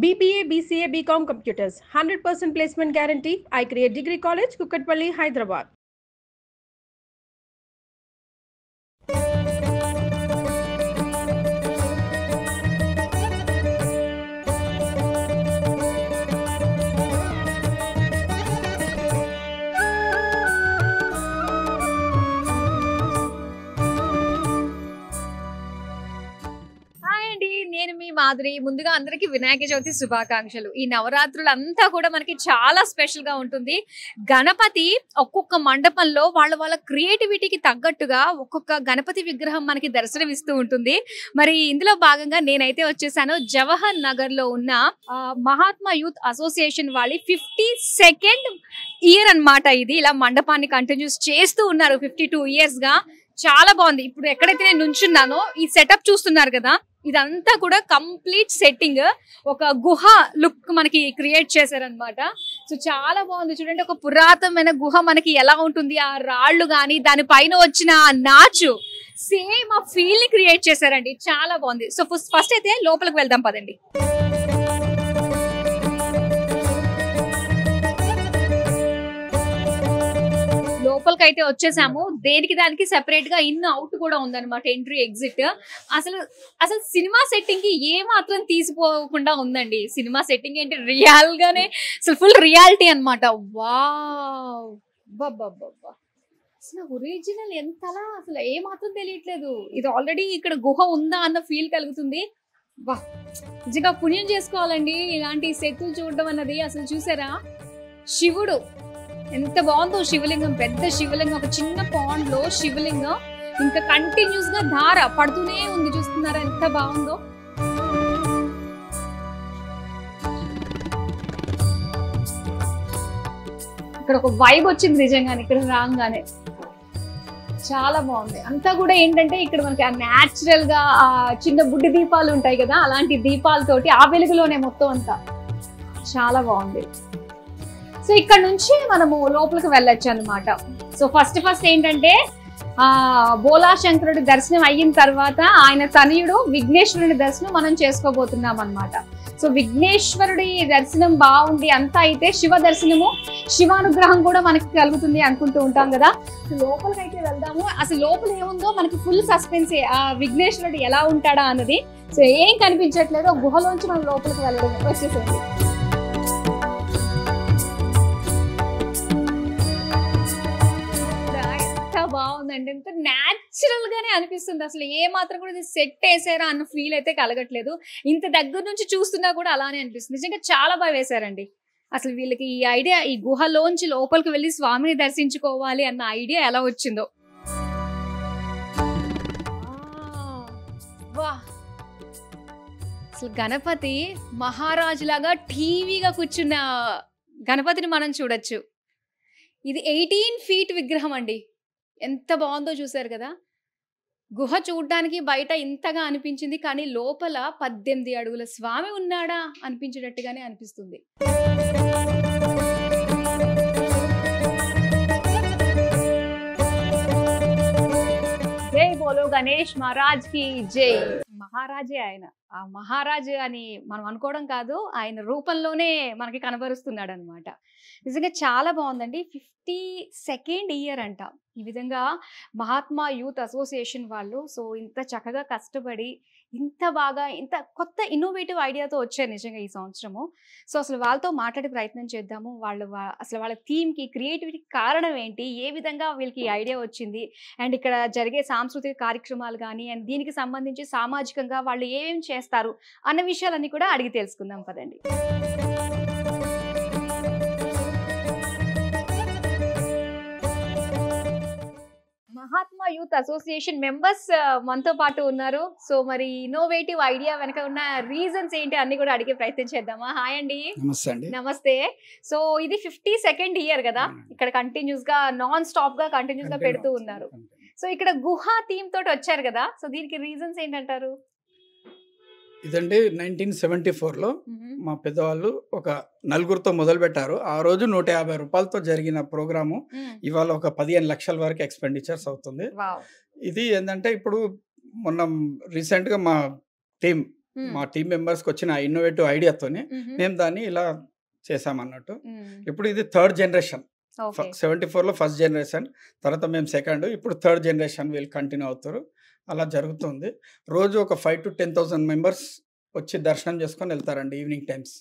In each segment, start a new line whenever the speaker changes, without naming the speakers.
BBA, BCA, BCom Computers, 100% placement guarantee. I create Degree College, Kukatpalli, Hyderabad.
నేను మీ మాధురి. ముందుగా అందరికి వినాయక చవితి శుభాకాంక్షలు. ఈ నవరాత్రులు అంతా కూడా మనకి చాలా స్పెషల్ గా ఉంటుంది. గణపతి ఒక్కొక్క మండపంలో వాళ్ళ క్రియేటివిటీకి తగ్గట్టుగా ఒక్కొక్క గణపతి విగ్రహం మనకి దర్శనమిస్తూ ఉంటుంది. మరి ఇందులో భాగంగా నేనైతే వచ్చేసాను జవహర్ నగర్ లో ఉన్న మహాత్మా యూత్ అసోసియేషన్ వాళ్ళ 52nd ఇయర్ అన్నమాట. ఇది ఇలా మండపాన్ని కంటిన్యూస్ చేస్తూ ఉన్నారు 52 years గా. చాలా బాగుంది. ఇప్పుడు ఎక్కడైతే నేను నుంచున్నానో ఈ సెటప్ చూస్తున్నారు కదా, ఇదంతా కూడా కంప్లీట్ సెట్టింగ్. ఒక గుహ లుక్ మనకి క్రియేట్ చేశారనమాట. సో చాలా బాగుంది. చూడండి, ఒక పురాతనమైన గుహ మనకి ఎలా ఉంటుంది, ఆ రాళ్ళు కానీ దానిపైన వచ్చిన ఆ నాచు సేమ్ ఆ ఫీల్ ని క్రియేట్ చేశారండి. చాలా బాగుంది. సో ఫస్ట్ అయితే లోపలికి వెళ్దాం పదండి. లోపలికి అయితే వచ్చేసాము. దేనికి దానికి సెపరేట్ గా ఇన్ అవుట్ కూడా ఉందన్నమాట, ఎంట్రీ ఎగ్జిట్. అసలు సినిమా సెట్టింగ్ కి ఏ మాత్రం తీసిపోకుండా ఉందండి. సినిమా సెట్టింగ్ ఏంటి, రియల్ గానే అసలు ఫుల్ రియాలిటీ అనమాట. వావ్, అసలు ఒరిజినల్ ఎంతలా అసలు ఏ మాత్రం తెలియట్లేదు. ఇది ఆల్రెడీ ఇక్కడ గుహ ఉందా అన్న ఫీల్ కలుగుతుంది. వా, నిజంగా పుణ్యం చేసుకోవాలండి ఇలాంటి సెట్లు చూడడం అన్నది. అసలు చూసారా, శివుడు ఎంత బాగుందో. శివలింగం, పెద్ద శివలింగం, ఒక చిన్న పాండ్ లో శివలింగం, ఇంకా కంటిన్యూస్ గా ధార పడుతూనే ఉంది. చూస్తున్నారా ఎంత బాగుందో. ఇక్కడ ఒక వైబ్ వచ్చింది నిజంగానే ఇక్కడ రాగానే. చాలా బాగుంది. అంతా కూడా ఏంటంటే ఇక్కడ మనకి ఆ న్యాచురల్ గా ఆ చిన్న బుడ్డి దీపాలు ఉంటాయి కదా, అలాంటి దీపాలతోటి ఆ వెలుగులోనే మొత్తం అంతా చాలా బాగుంది. సో ఇక్కడ నుంచి మనము లోపలికి వెళ్ళొచ్చు అనమాట. సో ఫస్ట్ ఏంటంటే బోలా శంకరుడి దర్శనం అయిన తర్వాత ఆయన తనయుడు విఘ్నేశ్వరుడి దర్శనం మనం చేసుకోబోతున్నాం అనమాట. సో విఘ్నేశ్వరుడి దర్శనం బాగుంది అంతా అయితే శివ దర్శనము, శివానుగ్రహం కూడా మనకి కలుగుతుంది అనుకుంటూ ఉంటాం కదా. సో లోపలికి అయితే వెళ్దాము. అసలు లోపల ఏముందో మనకి ఫుల్ సస్పెన్సే, ఆ విఘ్నేశ్వరుడు ఎలా ఉంటాడా అన్నది. సో ఏం కనిపించట్లేదు, గుహలోంచి మనం లోపలికి వెళ్ళడం వచ్చేసేయండి. బాగుందండి, ఎంత న్యాచురల్ గానే అనిపిస్తుంది. అసలు ఏ మాత్రం కూడా సెట్ వేసారా అన్న ఫీల్ అయితే కలగట్లేదు. ఇంత దగ్గర నుంచి చూస్తున్నా కూడా అలానే అనిపిస్తుంది. నిజంగా చాలా బాగా వేశారండి. అసలు వీళ్ళకి ఈ ఐడియా, ఈ గుహలోంచి లోపలికి వెళ్ళి స్వామిని దర్శించుకోవాలి అన్న ఐడియా ఎలా వచ్చిందో. వా, అసలు గణపతి మహారాజు లాగా టీవీగా కూర్చున్న గణపతిని మనం చూడొచ్చు. ఇది 18 feet విగ్రహం అండి. ఎంత బాగుందో చూసారు కదా. గుహ చూడ్డానికి బయట ఇంతగా అనిపించింది, కానీ లోపల 18 అడుగుల స్వామి ఉన్నాడా అనిపించేటట్టుగానే అనిపిస్తుంది. జై బోలో గణేష్ మహారాజ్ కి జై. మహారాజే ఆయన. ఆ మహారాజు అని మనం అనుకోవడం కాదు, ఆయన రూపంలోనే మనకి కనబరుస్తున్నాడు అనమాట. నిజంగా చాలా బాగుందండి. 52nd ఇయర్ అంట. ఈ విధంగా మహాత్మా యూత్ అసోసియేషన్ వాళ్ళు సో ఇంత చక్కగా కష్టపడి ఇంత బాగా ఇంత కొత్త ఇన్నోవేటివ్ ఐడియాతో వచ్చారు నిజంగా ఈ సంవత్సరము. సో అసలు వాళ్ళతో మాట్లాడే ప్రయత్నం చేద్దాము. అసలు వాళ్ళ థీమ్కి, క్రియేటివిటీకి కారణం ఏంటి, ఏ విధంగా వీళ్ళకి ఈ ఐడియా వచ్చింది, అండ్ ఇక్కడ జరిగే సాంస్కృతిక కార్యక్రమాలు కానీ అండ్ దీనికి సంబంధించి సామాజికంగా వాళ్ళు ఏమేమి చేస్తారు అన్న విషయాలన్నీ కూడా అడిగి తెలుసుకుందాం పదండి. మహాత్మా యూత్ అసోసియేషన్ మెంబర్స్ మనతో పాటు ఉన్నారు. సో మరి ఇన్నోవేటివ్ ఐడియా వెనక ఉన్న రీజన్స్ ఏంటి అన్ని కూడా అడిగే ప్రయత్నం చేద్దామా. హాయ్ అండి. నమస్తే. సో ఇది 52nd ఇయర్ కదా, ఇక్కడ కంటిన్యూస్ గా నాన్ స్టాప్ గా కంటిన్యూస్ గా పెడుతూ ఉన్నారు. సో ఇక్కడ గుహ థీమ్ తోటి వచ్చారు కదా, సో దీనికి రీజన్స్ ఏంటంటారు?
ఇదండి 1974లో మా పెద్దవాళ్ళు ఒక నలుగురితో మొదలు పెట్టారు. ఆ రోజు 150 రూపాయలతో జరిగిన ప్రోగ్రాము ఇవాళ ఒక 15 లక్షల వరకు ఎక్స్పెండిచర్స్ అవుతుంది. ఇది ఏంటంటే ఇప్పుడు మొన్న రీసెంట్గా మా టీం మా టీం మెంబర్స్కి వచ్చిన ఇన్నోవేటివ్ ఐడియాతోని మేము దాన్ని ఇలా చేసామన్నట్టు. ఇప్పుడు ఇది 3rd జనరేషన్. 74లో ఫస్ట్ జనరేషన్, తర్వాత మేము సెకండ్, ఇప్పుడు 3rd జనరేషన్ వీళ్ళు కంటిన్యూ అవుతారు. అలా జరుగుతుంది. రోజు ఒక 5 to 10,000 మెంబర్స్ వచ్చి దర్శనం చేసుకొని వెళ్తారండి ఈవినింగ్ టైమ్స్.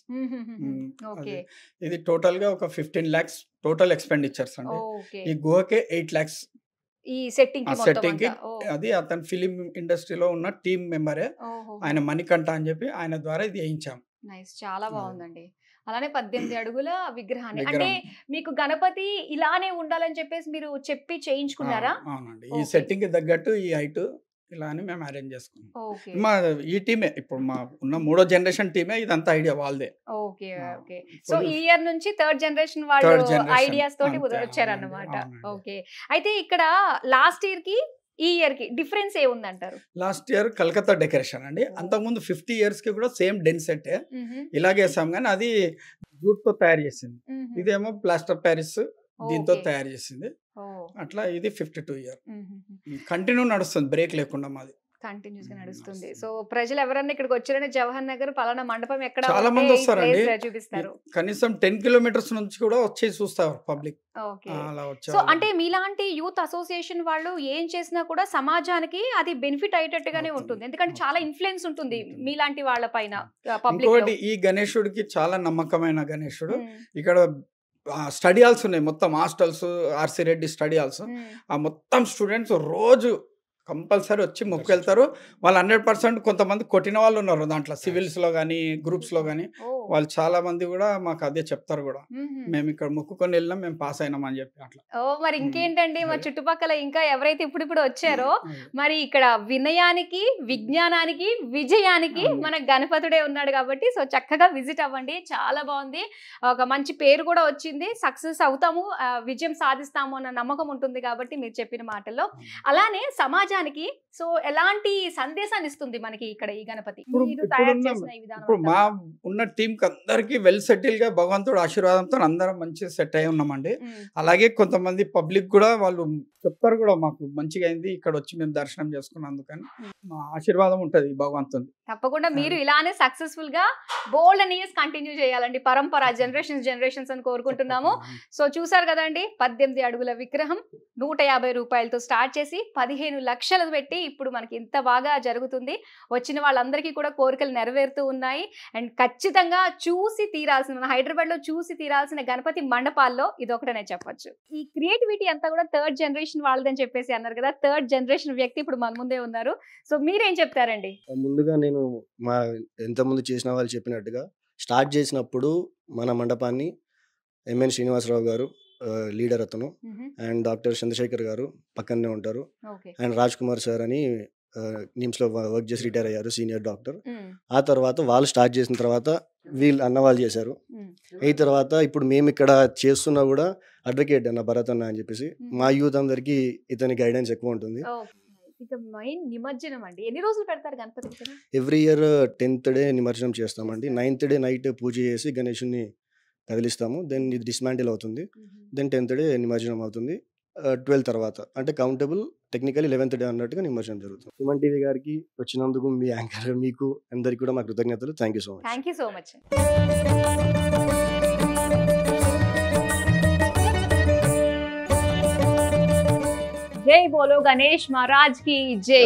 ఇది టోటల్గా ఒక 15 lakhs టోటల్ ఎక్స్పెండిచర్స్ అండి. ఈ గుహకే 8 lakhs
ఈ సెట్టింగ్
కి. అది అతను ఫిలిం ఇండస్ట్రీలో ఉన్న టీం మెంబరే, ఆయన మణికంఠ అని చెప్పి ఆయన ద్వారా ఇది వేయించాం.
నైస్, చాలా బాగుందండి. అలానే 18 అడుగుల విగ్రహాన్ని, అంటే మీకు గణపతి ఇలానే ఉండాలని చెప్పేసి మీరు చెప్పి చేయించుకున్నారా?
అవునండి, ఈ సెట్టింగ్ కి తగ్గట్టు ఈ హైట్ ఇలా అని మేము అరేంజ్ చేసుకున్నాం. మా ఈ టీమే ఇప్పుడు మా ఉన్న 3వ జనరేషన్ టీమే ఇదంతా ఐడియా వాళ్ళదే.
Okay okay. సో ఈ ఇయర్ నుంచి 3rd జనరేషన్ వాళ్ళు ఐడియాస్ తోటి వచ్చారన్నమాట. ఓకే. అయితే ఇక్కడ లాస్ట్ ఇయర్ కి ఈ ఇయర్ కి డిఫరెన్స్ ఏముందంటారు?
లాస్ట్ ఇయర్ కలకత్తా డెకరేషన్ అండి. అంతకుముందు 50 years కి కూడా సేమ్ డెన్ సెట్ ఇలాగే వేసాం, కానీ అది జూట్ తో తయారు చేసింది. ఇదేమో ప్లాస్టర్ ప్యారిస్ దీంతో తయారు చేసింది. అట్లా ఇది 52 year కంటిన్యూ నడుస్తుంది, బ్రేక్ లేకుండా మాది
కంటిన్యూస్ గా నడుస్తుంది. సో ప్రజలు ఎవరన్నా ఇక్కడికి వచ్చారంటే జవహర్ నగర్ పలానా మండపం ఎక్కడ
చాలా మంది వస్తారండి,
చూపిస్తారు.
కనీసం 10 kilometers నుంచి కూడా వచ్చి చూస్తారు పబ్లిక్.
సో అంటే మీలాంటి యూత్ అసోసియేషన్ వాళ్ళు ఏం చేసినా కూడా సమాజానికి అది బెనిఫిట్ అయ్యేటట్టుగానే ఉంటుంది, ఎందుకంటే చాలా ఇన్ఫ్లుయెన్స్ ఉంటుంది మీలాంటి వాళ్ళ పైన పబ్లిక్.
ఈ గణేశుడికి చాలా నమ్మకమైన గణేశుడు. ఇక్కడ స్టడీ హాల్స్ ఉన్నాయి, మొత్తం hostels, RC Reddy study halls. ఆ మొత్తం స్టూడెంట్స్ రోజు కంపల్సరీ వచ్చి మొక్కు వెళ్తారు. వాళ్ళు 100% కొంతమంది కొట్టిన వాళ్ళు ఉన్నారు దాంట్లో, సివిల్స్ లో కానీ గ్రూప్స్ లో కానీ. వాళ్ళు చాలా మంది కూడా మాకు అదే చెప్తారు కూడా, మేము ఇక్కడ మొక్కుకొని వెళ్ళినాం, మేము పాస్ అయినాం అని చెప్పి అట్లా.
మరి ఇంకేంటండి, మరి చుట్టుపక్కల ఇంకా ఎవరైతే ఇప్పుడు వచ్చారో మరి ఇక్కడ వినయానికి, విజ్ఞానానికి, విజయానికి మన గణపతుడే ఉన్నాడు కాబట్టి సో చక్కగా విజిట్ అవ్వండి. చాలా బాగుంది, ఒక మంచి పేరు కూడా వచ్చింది, సక్సెస్ అవుతాము, విజయం సాధిస్తాము అన్న నమ్మకం ఉంటుంది కాబట్టి మీరు చెప్పిన మాటల్లో. అలానే సమాజానికి సో ఎలాంటి సందేశాన్ని ఇస్తుంది మనకి ఇక్కడ ఈ గణపతి?
ఇప్పుడు మా ఉన్న టీం అందరికి వెల్ సెటిల్ గా భగవంతుడు ఆశీర్వాదంతో అందరం మంచిగా సెట్ అయి ఉన్నామండి. అలాగే కొంతమంది పబ్లిక్ కూడా వాళ్ళు చెప్తారు కూడా, మాకు మంచిగా అయింది ఇక్కడ వచ్చి మేము దర్శనం చేసుకున్నందుకని. మా ఆశీర్వాదం ఉంటది భగవంతుని.
తప్పకుండా మీరు ఇలానే సక్సెస్ఫుల్ గా బోల్డ్ అండ్ ఇయర్స్ కంటిన్యూ చేయాలండి, పరంపర జనరేషన్స్ అని కోరుకుంటున్నాము. సో చూసారు కదండి, 18 అడుగుల విగ్రహం 150 రూపాయలతో స్టార్ట్ చేసి 15 లక్షలు పెట్టి ఇప్పుడు మనకి ఇంత బాగా జరుగుతుంది. వచ్చిన వాళ్ళందరికీ కూడా కోరికలు నెరవేరుతూ ఉన్నాయి. అండ్ ఖచ్చితంగా చూసి తీరాల్సిన, మన హైదరాబాద్ లో చూసి తీరాల్సిన గణపతి మండపాల్లో ఇదొకటనే చెప్పొచ్చు. ఈ క్రియేటివిటీ అంతా కూడా 3rd జనరేషన్ వాళ్ళదని చెప్పేసి అన్నారు కదా, 3rd జనరేషన్ వ్యక్తి ఇప్పుడు మన ముందే ఉన్నారు. సో మీరేం చెప్తారండి?
ముందుగా నేను మా ఎంతమంది చేసిన వాళ్ళు చెప్పినట్టుగా స్టార్ట్ చేసినప్పుడు మన మండపాన్ని ఎంఎన్ శ్రీనివాసరావు గారు లీడర్ అతను, అండ్ డాక్టర్ చంద్రశేఖర్ గారు పక్కనే ఉంటారు, అండ్ రాజ్ కుమార్ సార్ అని నిమ్స్ లో వర్క్ చేసి రిటైర్ అయ్యారు, సీనియర్ డాక్టర్. ఆ తర్వాత వాళ్ళు స్టార్ట్ చేసిన తర్వాత వీళ్ళు అన్నవాళ్ళు చేశారు. అయిన తర్వాత ఇప్పుడు మేము ఇక్కడ చేస్తున్నా కూడా అడ్వకేట్ అన్న భరత్ అన్న అని చెప్పేసి మా యూత్ అందరికి ఇతని గైడెన్స్ ఎక్కువ ఉంటుంది.
నిమజ్జనం అండి ఎన్ని రోజులు పెడతారు Ganapati?
Every year 10th day నిమజ్జనం చేస్తామండి. 9th డే నైట్ పూజ చేసి గణేషుని కదిలిస్తాము. దెన్ ఇది డిస్మాంటిల్ అవుతుంది. దెన్ 10th డే నిమజ్జనం అవుతుంది. 12 తర్వాత అంటే కౌంటబుల్ టెక్నికల్ 11th డే అన్నట్టుగా నిమజ్జనం జరుగుతుంది. సుమన్ టీవీ గారికి వచ్చినందుకు మీ యాంకర్ మీకు అందరికీ కూడా మా కృతజ్ఞతలు. Thank you so much.
జై బోలో గణేష్ మహారాజ్ की जय.